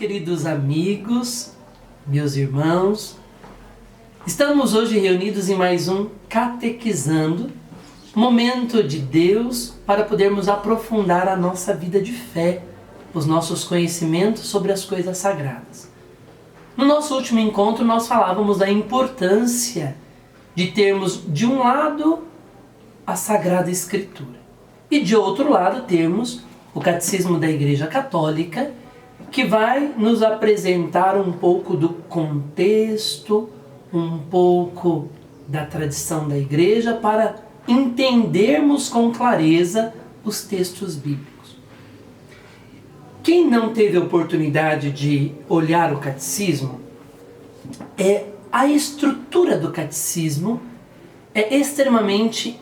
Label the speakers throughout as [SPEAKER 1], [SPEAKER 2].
[SPEAKER 1] queridos amigos, meus irmãos. Estamos hoje reunidos em mais um Catequizando, momento de Deus para podermos aprofundar a nossa vida de fé, os nossos conhecimentos sobre as coisas sagradas. No nosso último encontro nós falávamos da importância de termos de um lado a Sagrada Escritura e de outro lado termos o Catecismo da Igreja Católica, que vai nos apresentar um pouco do contexto, um pouco da tradição da Igreja para entendermos com clareza os textos bíblicos. Quem não teve a oportunidade de olhar o Catecismo, a estrutura do Catecismo é extremamente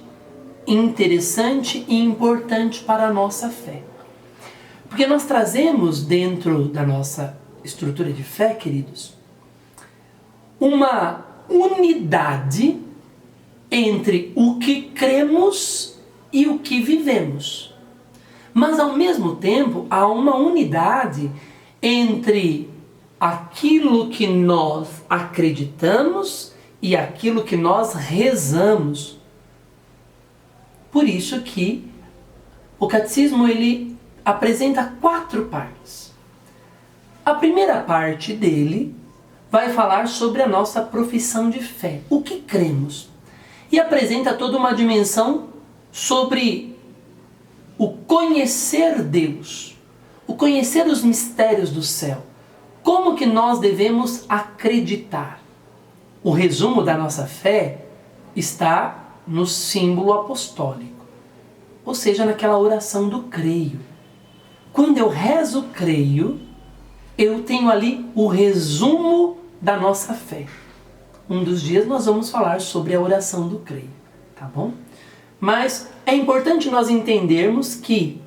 [SPEAKER 1] interessante e importante para a nossa fé. Porque nós trazemos dentro da nossa estrutura de fé, queridos, uma unidade entre o que cremos e o que vivemos. Mas ao mesmo tempo há uma unidade entre aquilo que nós acreditamos e aquilo que nós rezamos. Por isso que o catecismo ele apresenta 4 partes. A primeira parte dele vai falar sobre a nossa profissão de fé, o que cremos. E apresenta toda uma dimensão sobre o conhecer Deus, o conhecer os mistérios do céu. Como que nós devemos acreditar? O resumo da nossa fé está no símbolo apostólico, ou seja, naquela oração do creio. Quando eu rezo creio, eu tenho ali o resumo da nossa fé. Um dos dias nós vamos falar sobre a oração do creio, tá bom? Mas é importante nós entendermos que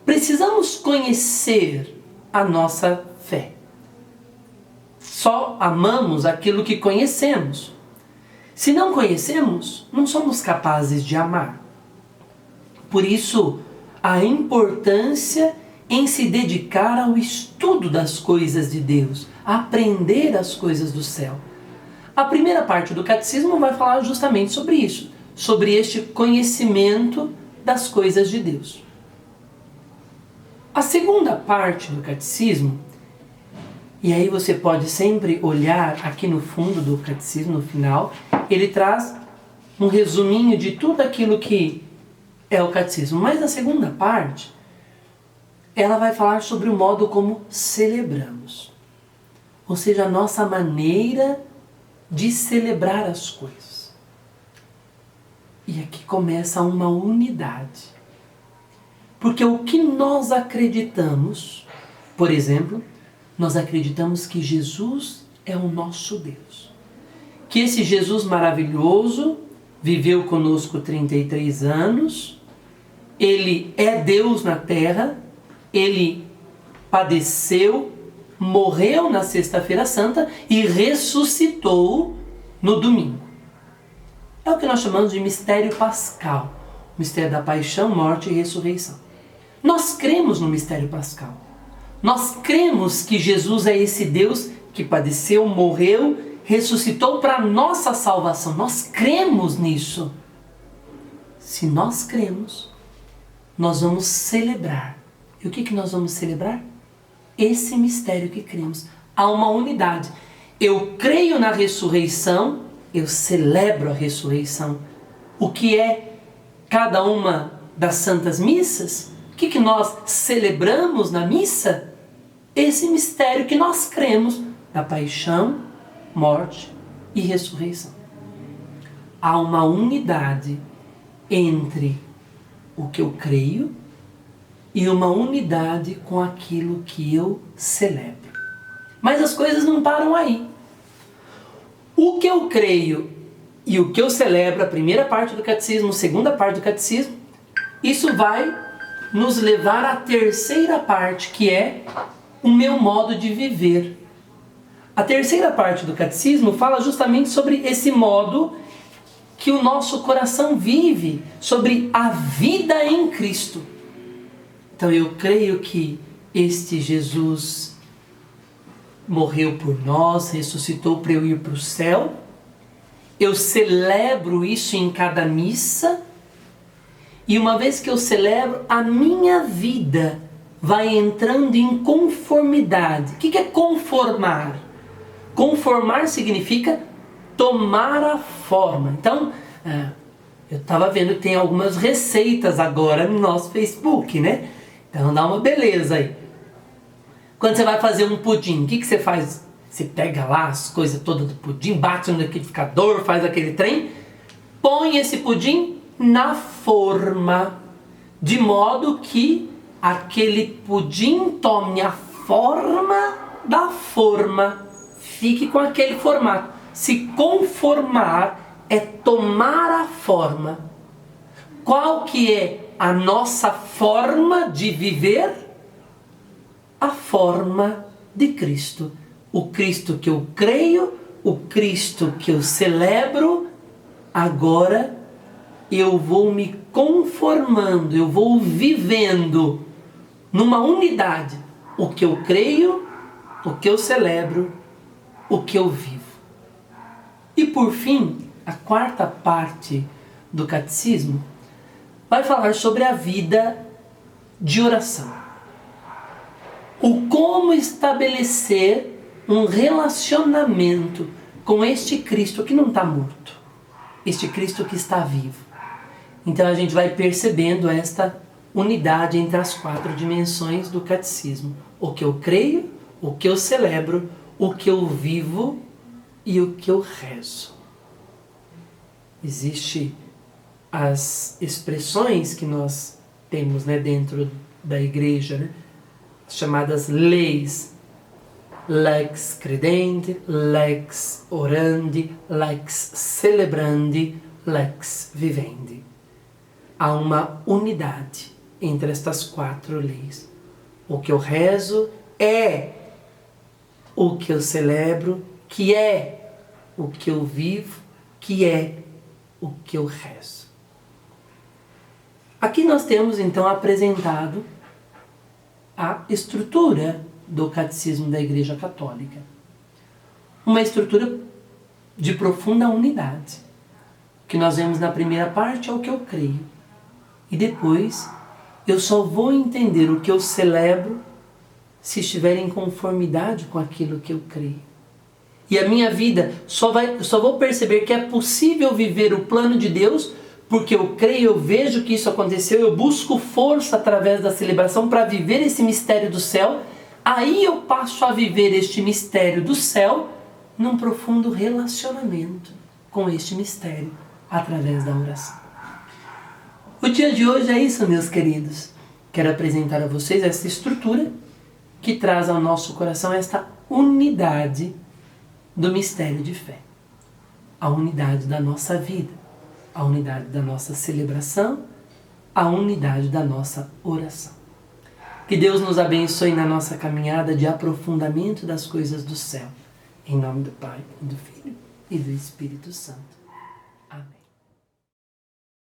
[SPEAKER 1] precisamos conhecer a nossa fé. Só amamos aquilo que conhecemos. Se não conhecemos, não somos capazes de amar. Por isso, a importância em se dedicar ao estudo das coisas de Deus, a aprender as coisas do céu. A primeira parte do catecismo vai falar justamente sobre isso, sobre este conhecimento das coisas de Deus. A segunda parte do catecismo, e aí você pode sempre olhar aqui no fundo do catecismo, no final, ele traz um resuminho de tudo aquilo que é o catecismo. Mas a segunda parte, ela vai falar sobre o modo como celebramos. Ou seja, a nossa maneira de celebrar as coisas. E aqui começa uma unidade. Porque o que nós acreditamos, por exemplo, nós acreditamos que Jesus é o nosso Deus. Que esse Jesus maravilhoso viveu conosco 33 anos, ele é Deus na terra, ele padeceu, morreu na sexta-feira santa e ressuscitou no domingo. É o que nós chamamos de mistério pascal, mistério da paixão, morte e ressurreição. Nós cremos no mistério pascal. Nós cremos que Jesus é esse Deus que padeceu, morreu, ressuscitou para a nossa salvação. Nós cremos nisso. Se nós cremos, nós vamos celebrar. E o que nós vamos celebrar? Esse mistério que cremos. Há uma unidade. Eu creio na ressurreição, eu celebro a ressurreição. O que é cada uma das santas missas? O que nós celebramos na missa? Esse mistério que nós cremos da paixão, morte e ressurreição. Há uma unidade entre o que eu creio e uma unidade com aquilo que eu celebro. Mas as coisas não param aí. O que eu creio e o que eu celebro, a primeira parte do catecismo, a segunda parte do catecismo, isso vai nos levar à terceira parte, que é o meu modo de viver. A terceira parte do catecismo fala justamente sobre esse modo que o nosso coração vive, sobre a vida em Cristo. Então eu creio que este Jesus morreu por nós, ressuscitou para eu ir para o céu. Eu celebro isso em cada missa. E uma vez que eu celebro, a minha vida vai entrando em conformidade. O que é conformar? Conformar significa tomar a forma. Então, eu estava vendo que tem algumas receitas agora no nosso Facebook, né? Então dá uma beleza aí. Quando você vai fazer um pudim, o que você faz? Você pega lá as coisas todas do pudim, bate no liquidificador, faz aquele trem, põe esse pudim na forma, de modo que aquele pudim tome a forma da forma, fique com aquele formato. Se conformar é tomar a forma. Qual que é a nossa forma de viver? A forma de Cristo. O Cristo que eu creio, o Cristo que eu celebro, agora eu vou me conformando, eu vou vivendo numa unidade o que eu creio, o que eu celebro, o que eu vivo. E por fim, a quarta parte do catecismo vai falar sobre a vida de oração. O como estabelecer um relacionamento com este Cristo que não está morto, este Cristo que está vivo. Então a gente vai percebendo esta unidade entre as 4 dimensões do catecismo. O que eu creio, o que eu celebro, o que eu vivo e o que eu rezo. Existem as expressões que nós temos, né, dentro da igreja, né, as chamadas leis. Lex credende, lex orandi, lex celebrandi, lex vivendi. Há uma unidade entre estas 4 leis. O que eu rezo é o que eu celebro, que é o que eu vivo, que é o que eu rezo. Aqui nós temos então apresentado a estrutura do Catecismo da Igreja Católica. Uma estrutura de profunda unidade. O que nós vemos na primeira parte é o que eu creio. E depois eu só vou entender o que eu celebro se estiver em conformidade com aquilo que eu creio. E a minha vida só vou perceber que é possível viver o plano de Deus porque eu creio, eu vejo que isso aconteceu, eu busco força através da celebração para viver esse mistério do céu. Aí eu passo a viver este mistério do céu num profundo relacionamento com este mistério através da oração. O dia de hoje é isso, meus queridos. Quero apresentar a vocês essa estrutura que traz ao nosso coração esta unidade do mistério de fé. A unidade da nossa vida, a unidade da nossa celebração, a unidade da nossa oração. Que Deus nos abençoe na nossa caminhada de aprofundamento das coisas do céu. Em nome do Pai, do Filho e do Espírito Santo.